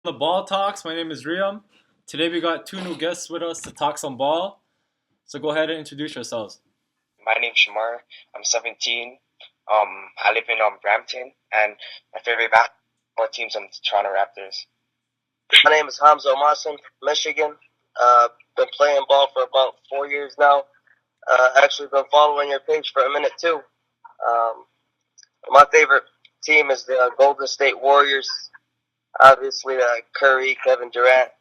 The Ball Talks. My name is Riam. Today we got two new guests with us to talk some ball. So go ahead and introduce yourselves. My name's Shamar. I'm 17. I live in Brampton, and my favorite basketball team's the Toronto Raptors. My name is Hamza Omasan, Michigan. Been playing ball for about 4 years now. Actually, been following your page for a minute too. Um, my favorite team is the Golden State Warriors. Obviously, Curry, Kevin Durant.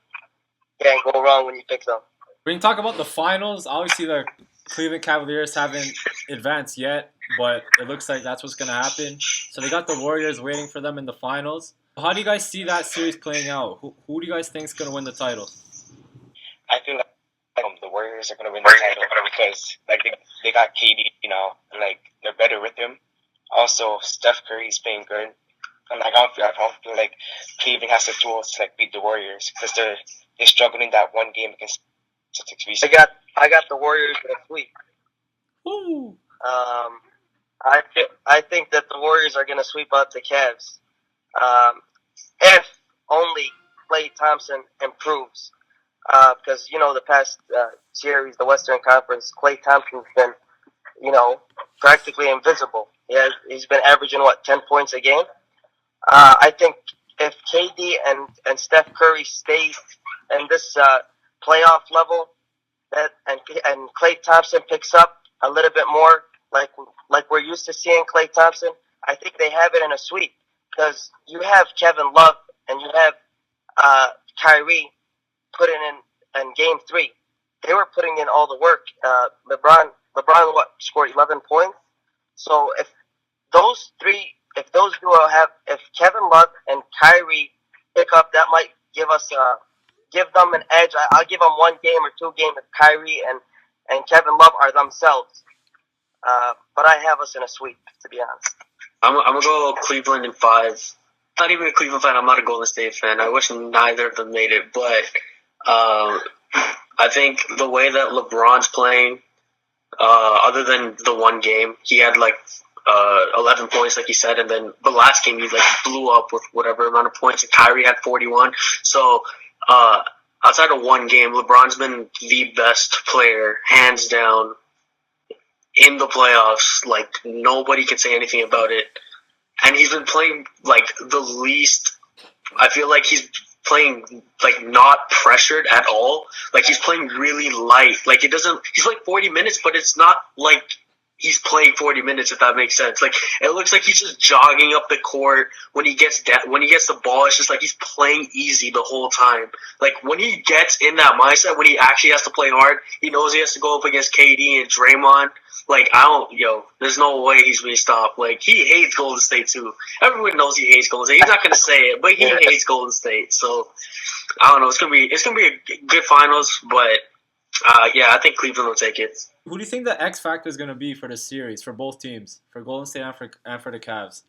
Can't go wrong when you pick them. When you talk about the finals, obviously the Cleveland Cavaliers haven't advanced yet, but it looks like that's what's going to happen. So they got the Warriors waiting for them in the finals. How do you guys see that series playing out? Who do you guys think is going to win the title? I feel like the Warriors are going to win the title because they got KD, and they're better with him. Also, Steph Curry's playing good. And I don't feel like Cleveland has the tools to beat the Warriors because they're struggling that one game against Celtics recently. I got the Warriors in a sweep. Woo! I think that the Warriors are going to sweep out the Cavs. If only Klay Thompson improves. Because the past series, the Western Conference, Klay Thompson's been practically invisible. He's been averaging 10 points a game. I think if KD and Steph Curry stays in this playoff level, and Klay Thompson picks up a little bit more, like we're used to seeing Klay Thompson, I think they have it in a sweep because you have Kevin Love and you have Kyrie putting in Game 3. They were putting in all the work. LeBron scored 11 points. So if those duo if Kevin Love and Kyrie pick up, that might give them an edge. I'll give them 1 game or 2 games if Kyrie and Kevin Love are themselves. But I have us in a sweep, to be honest. I'm gonna go Cleveland in 5. Not even a Cleveland fan. I'm not a Golden State fan. I wish neither of them made it, but I think the way that LeBron's playing, other than the one game, he had 11 points, like you said, and then the last game he blew up with whatever amount of points, and Kyrie had 41. So outside of one game, LeBron's been the best player, hands down, in the playoffs. Nobody can say anything about it. And he's been playing the least. I feel like he's playing not pressured at all. He's playing really light. It doesn't. He's 40 minutes, but it's not he's playing 40 minutes, if that makes sense. It looks like he's just jogging up the court. When he gets the ball, it's just he's playing easy the whole time. When he gets in that mindset, when he actually has to play hard, he knows he has to go up against KD and Draymond. There's no way he's being stopped. He hates Golden State too. Everyone knows he hates Golden State. He's not gonna say it, but he hates Golden State. So I don't know. It's gonna be a good finals, but I think Cleveland will take it. Who do you think the X factor is going to be for the series for both teams, for Golden State and for the Cavs?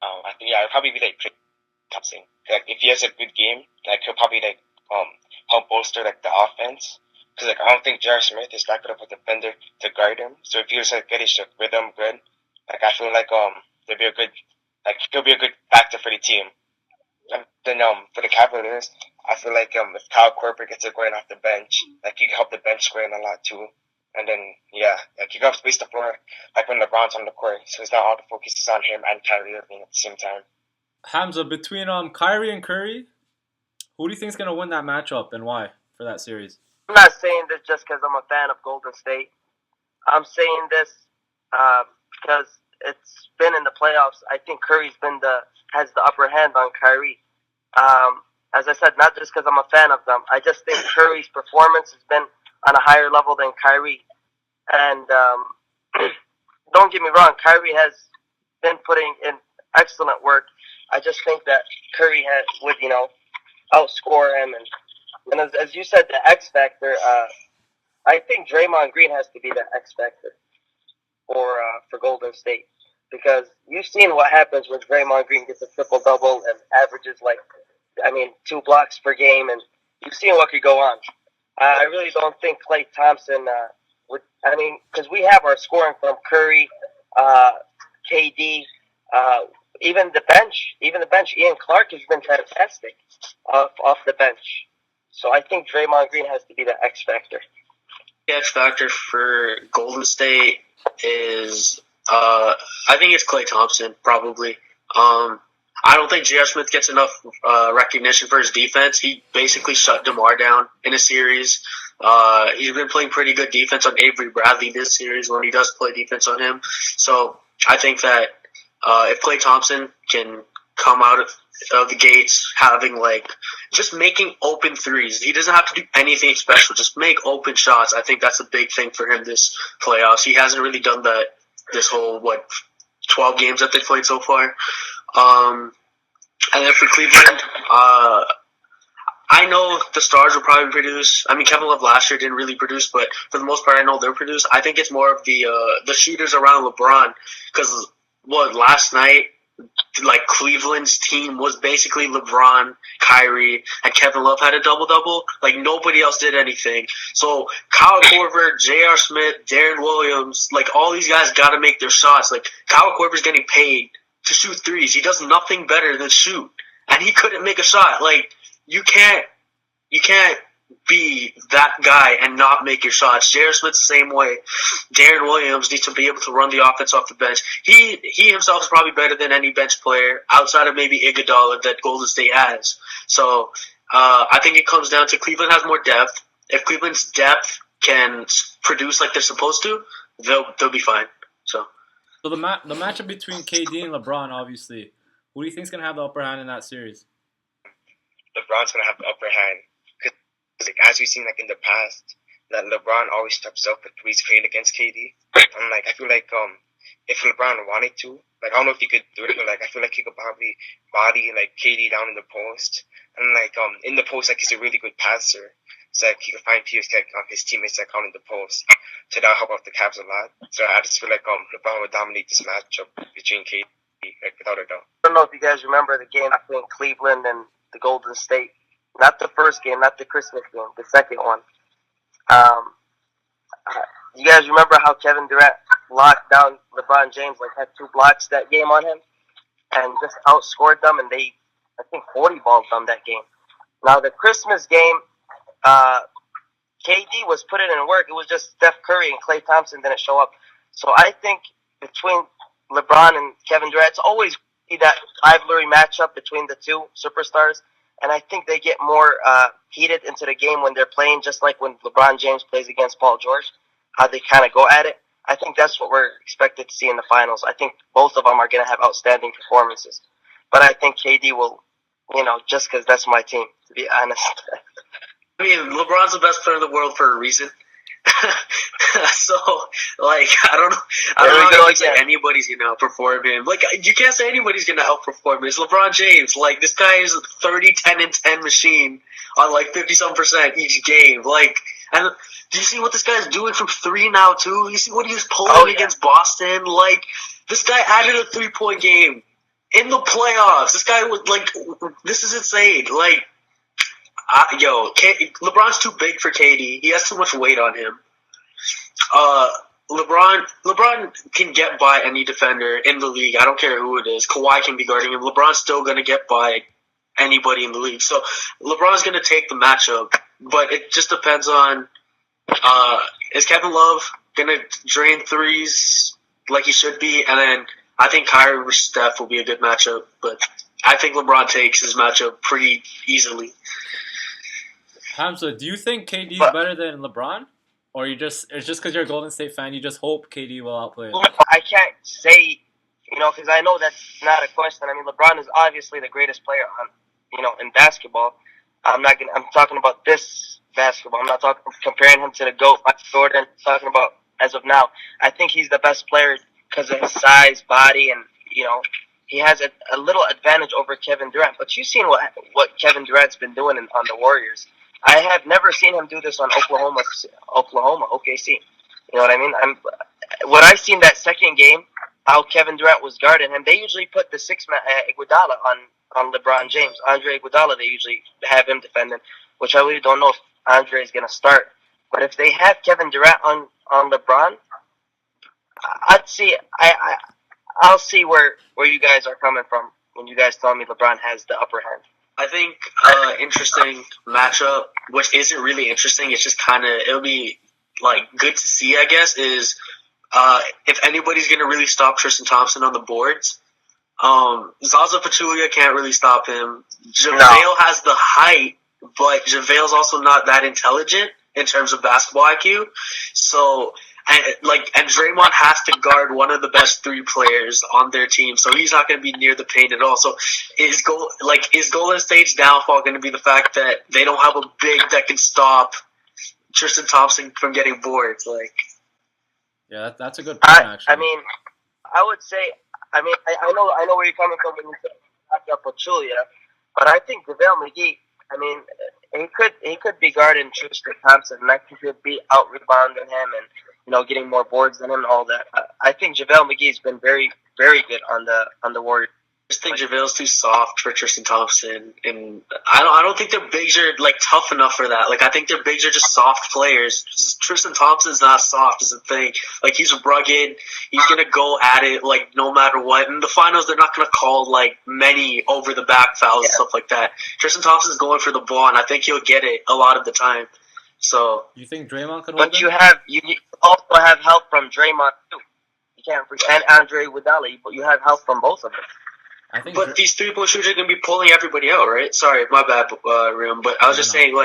I think it'll probably be Klay Thompson. If he has a good game, he'll probably help bolster the offense. Because I don't think J.R. Smith is that good of a defender to guard him. So if he was get his rhythm good, I feel there'll be a good he'll be a good factor for the team. And then for the Cavaliers, I feel if Kyle Korver gets it going off the bench, he can help the bench square in a lot too. And then he can help space the floor when LeBron's on the court, so it's not all the focus is on him and Kyrie Irving at the same time. Hamza, between Kyrie and Curry, who do you think is going to win that matchup and why for that series? I'm not saying this just because I'm a fan of Golden State. I'm saying this because it's been in the playoffs. I think Curry's has the upper hand on Kyrie. As I said, not just because I'm a fan of them. I just think Curry's performance has been on a higher level than Kyrie. And don't get me wrong, Kyrie has been putting in excellent work. I just think that Curry would outscore him. And as you said, the X factor. I think Draymond Green has to be the X factor for Golden State, because you've seen what happens when Draymond Green gets a triple double and averages 2 blocks per game, and you've seen what could go on. I really don't think Klay Thompson would. Because we have our scoring from Curry, KD. even the bench, Ian Clark has been fantastic off the bench. So I think Draymond Green has to be the X factor. The X factor for Golden State is, I think it's Klay Thompson, probably. I don't think J.R. Smith gets enough recognition for his defense. He basically shut DeMar down in a series. He's been playing pretty good defense on Avery Bradley this series when he does play defense on him. So I think that if Klay Thompson can come out of the gates having just making open threes, he doesn't have to do anything special. Just make open shots. I think that's a big thing for him this playoffs. He hasn't really done that this whole 12 games that they played so far. And then for Cleveland, I know the stars will probably produce. I mean, Kevin Love last year didn't really produce, but for the most part, I know they'll produce. I think it's more of the shooters around LeBron, because last night, Cleveland's team was basically LeBron, Kyrie, and Kevin Love had a double-double. Nobody else did anything. So Kyle Korver, J.R. Smith, Darren Williams, all these guys got to make their shots. Kyle Korver's getting paid to shoot threes. He does nothing better than shoot, and he couldn't make a shot. You can't be that guy and not make your shots. J.R. Smith the same way. Darren Williams needs to be able to run the offense off the bench. He himself is probably better than any bench player outside of maybe Iguodala that Golden State has. So I think it comes down to Cleveland has more depth. If Cleveland's depth can produce like they're supposed to, they'll be fine. So the matchup between KD and LeBron, obviously, who do you think is going to have the upper hand in that series? LeBron's going to have the upper hand. Because as we've seen in the past, that LeBron always steps up with threes created against KD. And I feel if LeBron wanted to, I don't know if he could do it, but I feel he could probably body KD down in the post. And in the post, he's a really good passer. So he could find his teammates out in the post. So that'll help out the Cavs a lot. So I just feel LeBron would dominate this matchup between KD, without a doubt. I don't know if you guys remember the game between Cleveland and the Golden State. Not the first game, not the Christmas game, the second one. You guys remember how Kevin Durant locked down LeBron James, had 2 blocks that game on him, and just outscored them, and they, I think, 40-balled them that game. Now, the Christmas game, KD was putting in work. It was just Steph Curry and Klay Thompson didn't show up. So I think between LeBron and Kevin Durant, it's always that rivalry matchup between the two superstars. And I think they get more heated into the game when they're playing, just like when LeBron James plays against Paul George, how they kind of go at it. I think that's what we're expected to see in the finals. I think both of them are going to have outstanding performances. But I think KD will, just because that's my team, to be honest. I mean, LeBron's the best player in the world for a reason. So, I don't know how to say anybody's going to outperform him. You can't say anybody's going to outperform him. It's LeBron James. This guy is a 30, 10, and 10 machine on 50-some% each game. And do you see what this guy's doing from 3 now, too? You see what he was pulling against Boston? This guy added a 3-point game in the playoffs. This guy was, this is insane. LeBron's too big for KD. He has too much weight on him. LeBron can get by any defender in the league. I don't care who it is. Kawhi can be guarding him. LeBron's still going to get by anybody in the league. So LeBron's going to take the matchup, but it just depends on is Kevin Love going to drain threes like he should be? And then I think Kyrie versus Steph will be a good matchup, but I think LeBron takes his matchup pretty easily. Hamza, do you think KD is better than LeBron? Or it's just because you're a Golden State fan, you just hope KD will outplay him? I can't say, because I know that's not a question. I mean, LeBron is obviously the greatest player in basketball. I'm talking about this basketball. I'm not comparing him to the GOAT, Michael Jordan. I'm talking about as of now. I think he's the best player because of his size, body, and, he has a little advantage over Kevin Durant. But you've seen what Kevin Durant's been doing on the Warriors. I have never seen him do this on Oklahoma, OKC. You know what I mean? What I've seen that second game, how Kevin Durant was guarding him, they usually put the 6-man Iguodala on LeBron James. Andre Iguodala, they usually have him defending, which I really don't know if Andre is going to start. But if they have Kevin Durant on LeBron, I'd see. I'll see where you guys are coming from when you guys tell me LeBron has the upper hand. I think interesting matchup, which isn't really interesting. It's just kind of it'll be like good to see, I guess. Is if anybody's gonna really stop Tristan Thompson on the boards. Zaza Pachulia can't really stop him. JaVale has the height, but JaVale's also not that intelligent in terms of basketball IQ. So, and Draymond has to guard one of the best three players on their team, so he's not going to be near the paint at all. So, is Golden State's downfall going to be the fact that they don't have a big that can stop Tristan Thompson from getting boards? Yeah, that's a good point, actually. I mean, I would say, I know where you're coming from when you say back up Pachulia, but I think JaVale McGee, I mean, he could be guarding Tristan Thompson, and I think he could be out rebounding him and getting more boards than him and all that. I think JaVale McGee's been very, very good on the Warriors. I just think JaVale's too soft for Tristan Thompson, and I don't think their bigs are tough enough for that. I think their bigs are just soft players. Tristan Thompson's not soft is the thing. He's rugged. He's gonna go at it no matter what. In the finals, they're not gonna call many over the back fouls and stuff like that. Tristan Thompson's going for the ball, and I think he'll get it a lot of the time. So you think Draymond could hold But him? you also have help from Draymond too. You can't forget, and Andre Iguodala, but you have help from both of them. But these 3-point shooters are going to be pulling everybody out, right? Sorry, my bad, Rim. But I was just saying,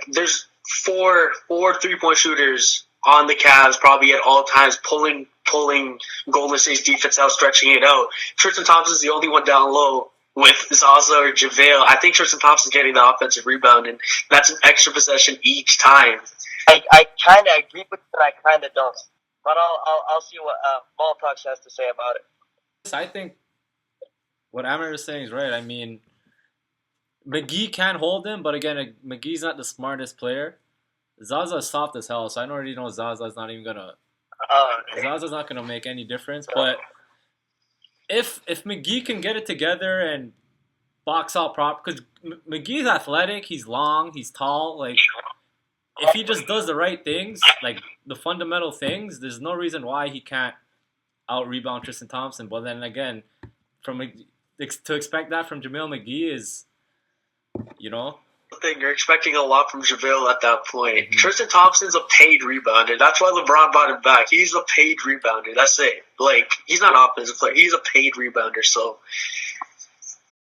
there's four 3-point shooters on the Cavs probably at all times pulling Golden State's defense out, stretching it out. Tristan Thompson's the only one down low with Zaza or JaVale. I think Tristan Thompson's getting the offensive rebound, and that's an extra possession each time. I kind of agree with you, but I kind of don't. But I'll see what Ball Talks has to say about it. I think what Amir is saying is right. I mean, McGee can hold him, but again, McGee's not the smartest player. Zaza's soft as hell, so I already know Zaza's not even gonna. Zaza's not gonna make any difference. But if McGee can get it together and box out prop, because McGee's athletic, he's long, he's tall. If he just does the right things, the fundamental things, there's no reason why he can't out rebound Tristan Thompson. But then again, to expect that from JaVale McGee is, The thing, you're expecting a lot from JaVale at that point. Mm-hmm. Tristan Thompson's a paid rebounder. That's why LeBron brought him back. He's a paid rebounder. That's it. He's not an offensive player. He's a paid rebounder. So